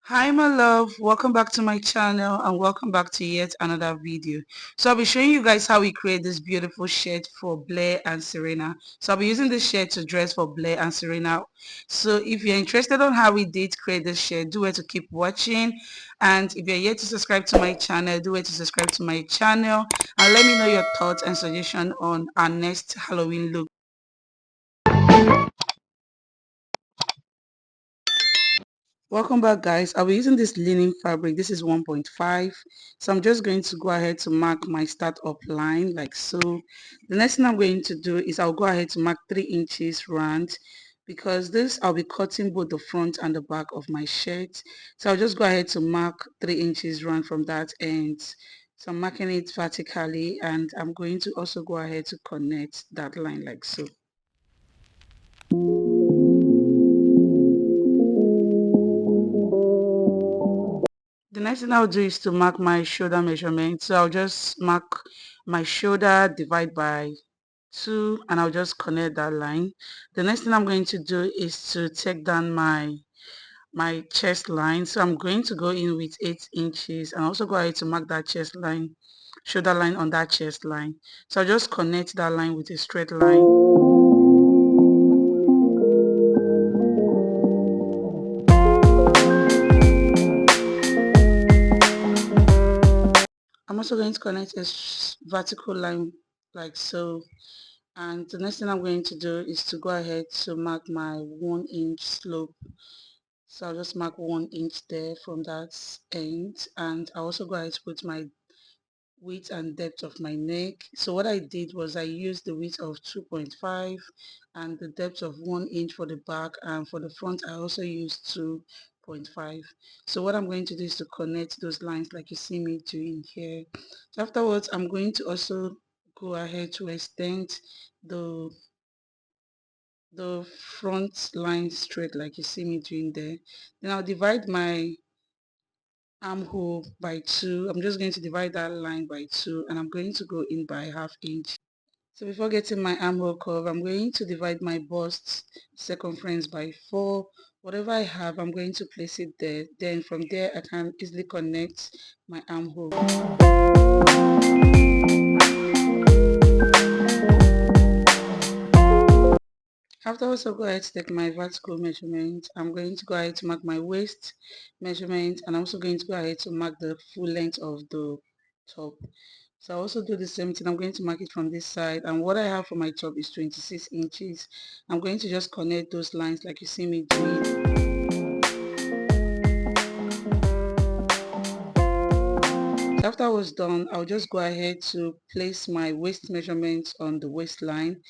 Hi my love, welcome back to my channel and welcome back to yet another video. So I'll be showing you guys how we create this beautiful shirt for Blair and Serena. So I'll be using this shirt to dress for Blair and Serena. So if you're interested on how we did create this shirt, do it to keep watching. And if you're yet to subscribe to my channel, do it to subscribe to my channel and let me know your thoughts and suggestion on our next Halloween look. Welcome back guys. I'll be using this linen fabric. This is 1.5. So I'm just going to go ahead to mark my start up line like so. The next thing I'm going to do is I'll go ahead to mark 3 inches round because this I'll be cutting both the front and the back of my shirt. So I'll just go ahead to mark 3 inches round from that end. So I'm marking it vertically and I'm going to also go ahead to connect that line like so. The next thing I'll do is to mark my shoulder measurement. So I'll just mark my shoulder, divide by 2, and I'll just connect that line. The next thing I'm going to do is to take down my chest line. So I'm going to go in with 8 inches and also go ahead to mark that chest line, shoulder line on that chest line. So I'll just connect that line with a straight line. I'm also going to connect a vertical line like so. And the next thing I'm going to do is to go ahead to mark my 1 inch slope. So I'll just mark 1 inch there from that end, and I also go ahead to put my width and depth of my neck. So what I did was I used the width of 2.5 and the depth of 1 inch for the back, and for the front I also used 2.5. So what I'm going to do is to connect those lines like you see me doing here. So afterwards I'm going to also go ahead to extend the the front line straight like you see me doing there. Then I'll divide my armhole by 2. I'm just going to divide that line by 2 and I'm going to go in by ½ inch. So before getting my armhole curve, I'm going to divide my bust circumference by 4. Whatever I have, I'm going to place it there. Then from there I can easily connect my armhole. Afterwards, I'll go ahead to take my vertical measurement. I'm going to go ahead to mark my waist measurement, and I'm also going to go ahead to mark the full length of the top. So I also do the same thing. I'm going to mark it from this side, and what I have for my top is 26 inches. I'm going to just connect those lines like you see me doing. So after I was done, I'll just go ahead to place my waist measurements on the waistline,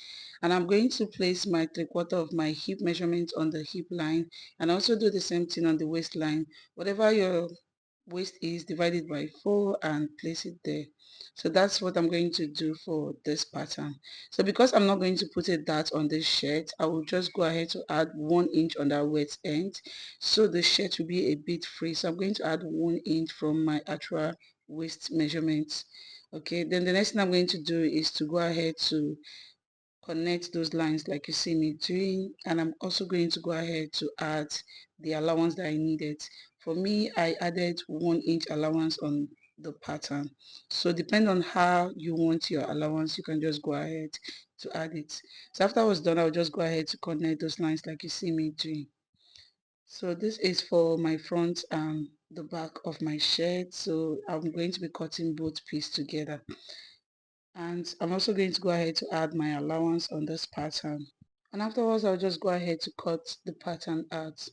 and I'm going to place my 3/4 of my hip measurement on the hip line, and also do the same thing on the waistline. Whatever your waist is, divide it by 4 and place it there. So that's what I'm going to do for this pattern. So because I'm not going to put a dart on this shirt, I will just go ahead to add 1 inch on that waist end, so the shirt will be a bit free. So I'm going to add 1 inch from my actual waist measurements. Okay, then the next thing I'm going to do is to go ahead to connect those lines like you see me doing, and I'm also going to go ahead to add the allowance that I needed. For me, I added 1 inch allowance on the pattern. So depending on how you want your allowance, you can just go ahead to add it. So after I was done, I'll just go ahead to connect those lines like you see me doing. So this is for my front and the back of my shirt. So I'm going to be cutting both pieces together. And I'm also going to go ahead to add my allowance on this pattern. And afterwards, I'll just go ahead to cut the pattern out.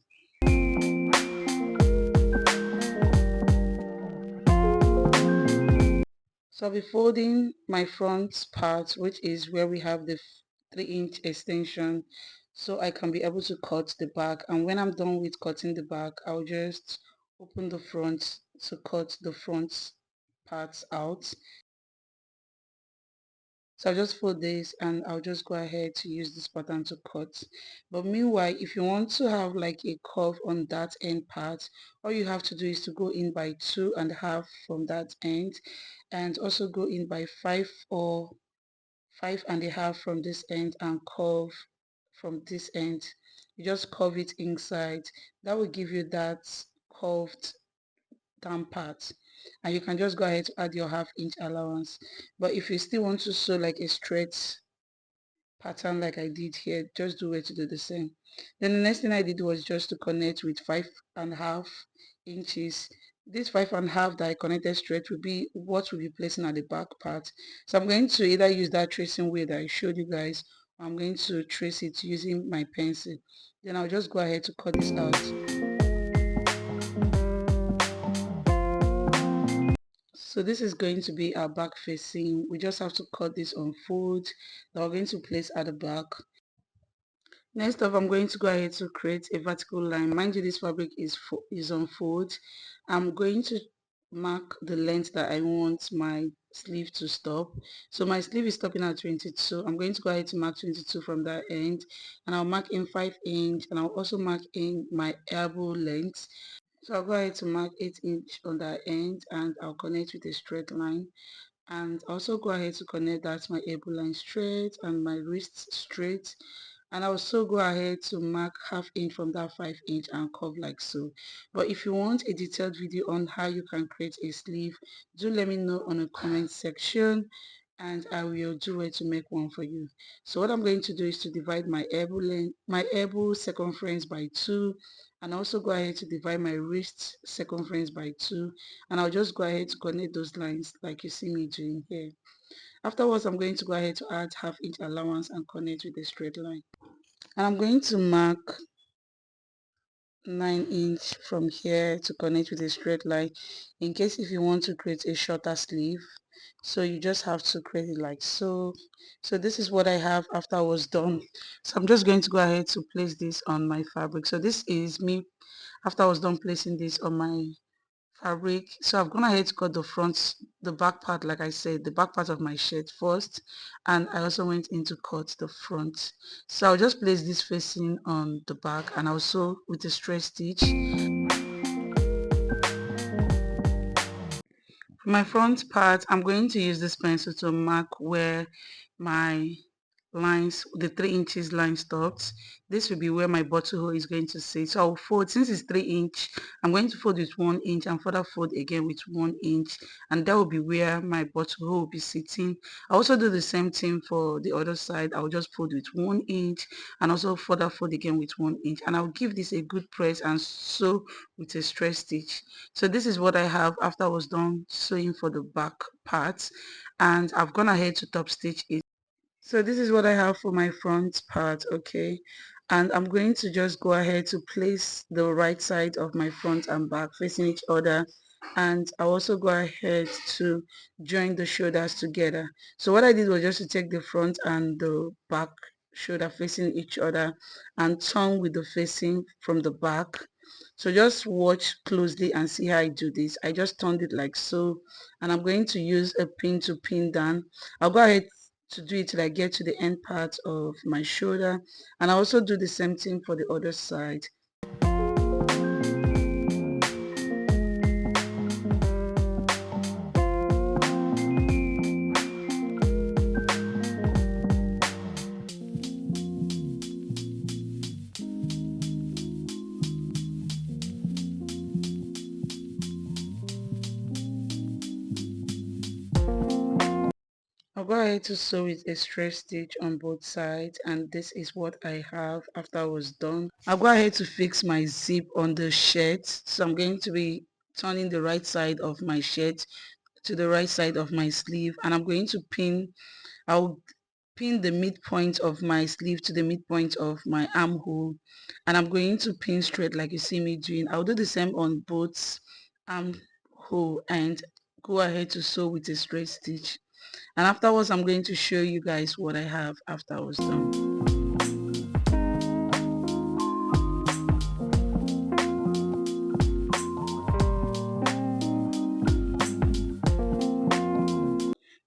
So I'll be folding my front part, which is where we have the 3-inch extension, so I can be able to cut the back. And when I'm done with cutting the back, I'll just open the front to cut the front parts out. So I'll just fold this and I'll just go ahead to use this pattern to cut. But meanwhile, if you want to have like a curve on that end part, all you have to do is to go in by 2.5 from that end, and also go in by 5 or 5.5 from this end and curve from this end. You just curve it inside. That will give you that curved down part, and you can just go ahead to add your ½ inch allowance. But if you still want to sew like a straight pattern like I did here, just do it to do the same. Then the next thing I did was just to connect with 5½ inches. This 5½ that I connected straight will be what we'll be placing at the back part. So I'm going to either use that tracing wheel that I showed you guys, or I'm going to trace it using my pencil. Then I'll just go ahead to cut this out. So this is going to be our back facing. We just have to cut this on fold that we're going to place at the back. Next up, I'm going to go ahead to create a vertical line. Mind you, this fabric is on fold. I'm going to mark the length that I want my sleeve to stop. So my sleeve is stopping at 22. I'm going to go ahead to mark 22 from that end, and I'll mark in 5 inch, and I'll also mark in my elbow length. So I'll go ahead to mark 8 inch on that end, and I'll connect with a straight line, and also go ahead to connect that my elbow line straight and my wrist straight, and I'll also go ahead to mark ½ inch from that 5 inch and curve like so. But if you want a detailed video on how you can create a sleeve, do let me know on the comment section, and I will do it to make one for you. So what I'm going to do is to divide my elbow circumference by 2, and also go ahead to divide my wrist circumference by 2, and I'll just go ahead to connect those lines like you see me doing here. Afterwards, I'm going to go ahead to add ½ inch allowance and connect with a straight line. And I'm going to mark 9 inch from here to connect with a straight line, in case if you want to create a shorter sleeve. So you just have to create it like so. So this is what I have after I was done. So I'm just going to go ahead to place this on my fabric. So this is me after I was done placing this on my fabric. So I've gone ahead to cut the back part, like I said, the back part of my shirt first, and I also went in to cut the front. So I'll just place this facing on the back, and also with a straight stitch. For my front part, I'm going to use this pencil to mark where my lines, the 3 inches line stops. This will be where my buttonhole is going to sit. So I'll fold, since it's 3 inch, I'm going to fold with 1 inch and further fold again with 1 inch, and that will be where my buttonhole will be sitting. I also do the same thing for the other side. I'll just fold with 1 inch and also further fold again with 1 inch, and I'll give this a good press and sew with a straight stitch. So this is what I have after I was done sewing for the back part, and I've gone ahead to top stitch it. So this is what I have for my front part, okay, and I'm going to just go ahead to place the right side of my front and back facing each other, and I'll also go ahead to join the shoulders together. So what I did was just to take the front and the back shoulder facing each other and turn with the facing from the back. So just watch closely and see how I do this. I just turned it like so, and I'm going to use a pin to pin down. I'll go ahead to do it till I get to the end part of my shoulder, and I also do the same thing for the other side. I'll go ahead to sew with a straight stitch on both sides, and this is what I have after I was done. I'll go ahead to fix my zip on the shirt. So I'm going to be turning the right side of my shirt to the right side of my sleeve, and I'm going to I'll pin the midpoint of my sleeve to the midpoint of my armhole, and I'm going to pin straight like you see me doing. I'll do the same on both armhole and go ahead to sew with a straight stitch. And afterwards, I'm going to show you guys what I have after I was done.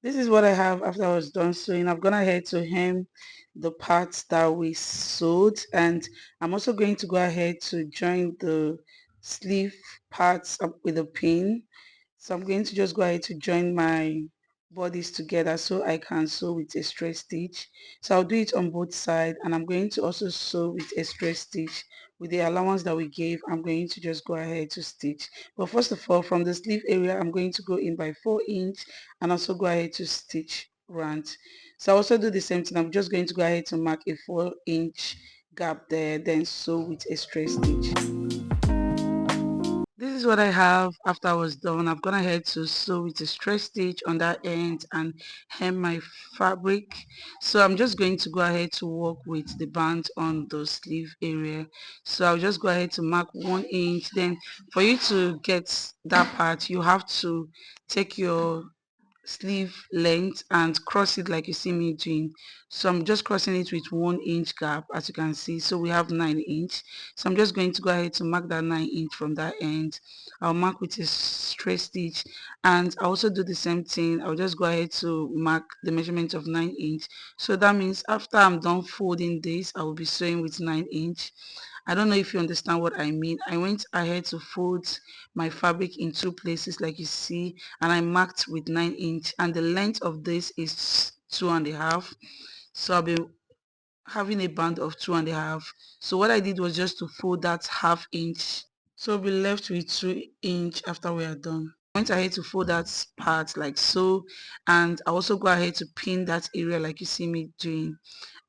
This is what I have after I was done sewing. I've gone ahead to hem the parts that we sewed, and I'm also going to go ahead to join the sleeve parts up with a pin. So I'm going to just go ahead to join my bodies together so I can sew with a straight stitch. So I'll do it on both sides, and I'm going to also sew with a straight stitch. With the allowance that we gave, I'm going to just go ahead to stitch. But first of all, from the sleeve area, I'm going to go in by 4 inch and also go ahead to stitch round. So I also do the same thing. I'm just going to go ahead to mark a 4 inch gap there, then sew with a straight stitch. This is what I have after I was done. I've gone ahead to sew with a straight stitch on that end and hem my fabric. So I'm just going to go ahead to work with the band on the sleeve area. So I'll just go ahead to mark 1 inch. Then for you to get that part, you have to take your sleeve length and cross it like you see me doing. So I'm just crossing it with 1 inch gap, as you can see. So we have 9 inch. So I'm just going to go ahead to mark that 9 inch from that end. I'll mark with a straight stitch, and I also do the same thing. I'll just go ahead to mark the measurement of 9 inch. So that means after I'm done folding this, I will be sewing with 9 inch. I don't know if you understand what I mean. I went ahead to fold my fabric in two places like you see, and I marked with 9 inch, and the length of this is 2.5. So I'll be having a band of 2.5. So what I did was just to fold that half inch. So I'll be left with 2 inch after we are done. I went ahead to fold that part like so, and I also go ahead to pin that area like you see me doing.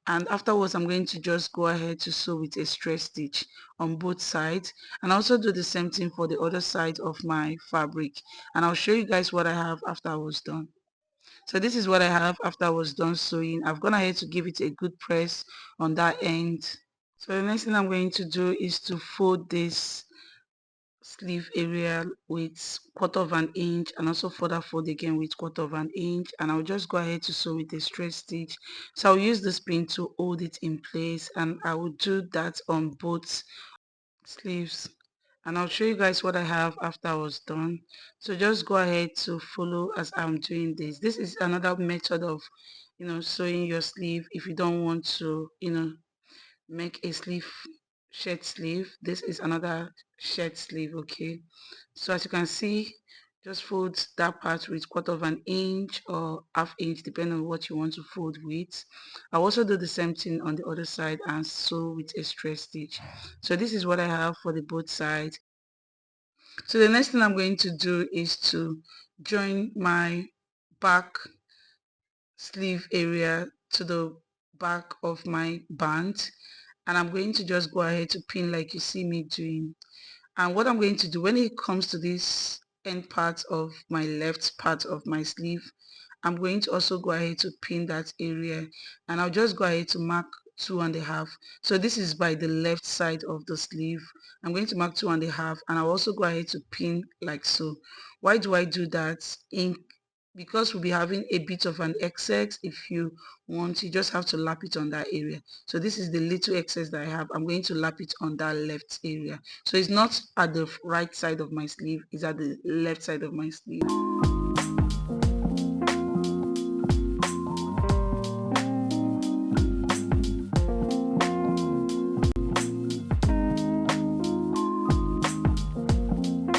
And afterwards I'm going to just go ahead to sew with a straight stitch on both sides, and also do the same thing for the other side of my fabric, and I'll show you guys what I have after I was done. So this is what I have after I was done sewing. I've gone ahead to give it a good press on that end. So the next thing I'm going to do is to fold this sleeve area with 1/4 inch, and also further fold again with 1/4 inch, and I'll just go ahead to sew with a straight stitch. So I'll use this pin to hold it in place, and I will do that on both sleeves, and I'll show you guys what I have after I was done. So just go ahead to follow as I'm doing this. This is another method of sewing your sleeve if you don't want to make a sleeve shirt sleeve. This is another shirt sleeve. Okay, so as you can see, just fold that part with 1/4 inch or half inch depending on what you want to fold with. I'll also do the same thing on the other side and sew with a straight stitch. So this is what I have for the both sides. So the next thing I'm going to do is to join my back sleeve area to the back of my band, and I'm going to just go ahead to pin like you see me doing. And what I'm going to do when it comes to this end part of my left part of my sleeve, I'm going to also go ahead to pin that area, and I'll just go ahead to mark 2.5. So this is by the left side of the sleeve. I'm going to mark 2.5, and I'll also go ahead to pin like so. Why do I do that? Because we'll be having a bit of an excess. If you want, you just have to lap it on that area. So this is the little excess that I have. I'm going to lap it on that left area. So it's not at the right side of my sleeve, it's at the left side of my sleeve.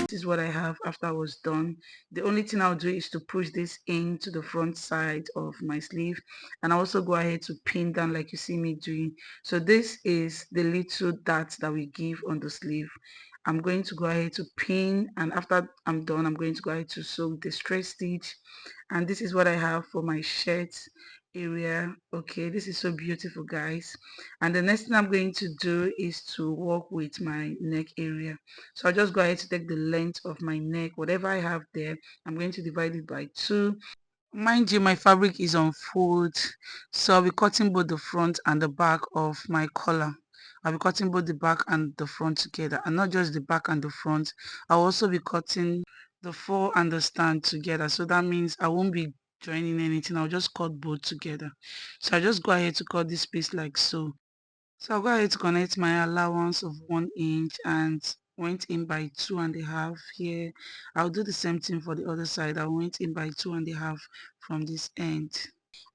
This is what I have after I was done. The only thing I'll do is to push this into the front side of my sleeve, and I also go ahead to pin down like you see me doing. So this is the little dart that we give on the sleeve. I'm going to go ahead to pin, and after I'm done, I'm going to go ahead to sew with the straight stitch. And this is what I have for my shirt area. Okay, this is so beautiful, guys. And the next thing I'm going to do is to work with my neck area. So I'll just go ahead to take the length of my neck, whatever I have there. I'm going to divide it by 2. Mind you, my fabric is on fold, so I'll be cutting both the front and the back of my collar. I'll be cutting both the back and the front together, and not just the back and the front. I'll also be cutting the fore and the stand together. So that means I won't be joining anything. I'll just cut both together. So I just go ahead to cut this piece like so. So I'll go ahead to connect my allowance of 1 inch and went in by 2.5 here. I'll do the same thing for the other side. I went in by 2.5 from this end.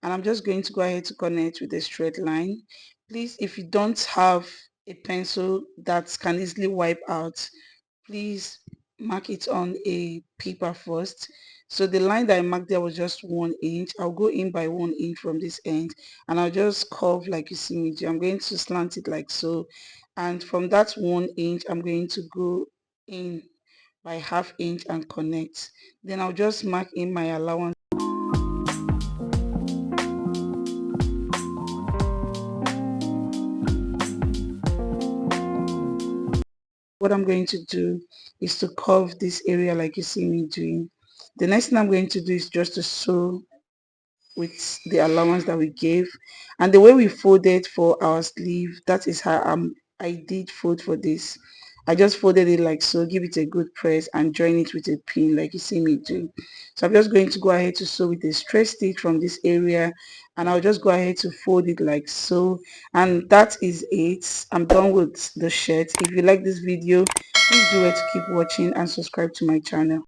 And I'm just going to go ahead to connect with a straight line. Please, if you don't have a pencil that can easily wipe out, please mark it on a paper first. So the line that I marked there was just 1 inch. I'll go in by 1 inch from this end, and I'll just curve like you see me do. I'm going to slant it like so, and from that 1 inch I'm going to go in by ½ inch and connect. Then I'll just mark in my allowance. What I'm going to do is to curve this area like you see me doing. The next thing I'm going to do is just to sew with the allowance that we gave, and the way we folded for our sleeve, that is how I did fold for this. I just folded it like so, give it a good press and join it with a pin like you see me do. So I'm just going to go ahead to sew with a straight stitch from this area, and I'll just go ahead to fold it like so, and that is it. I'm done with the shirt. If you like this video, please do it to keep watching and subscribe to my channel.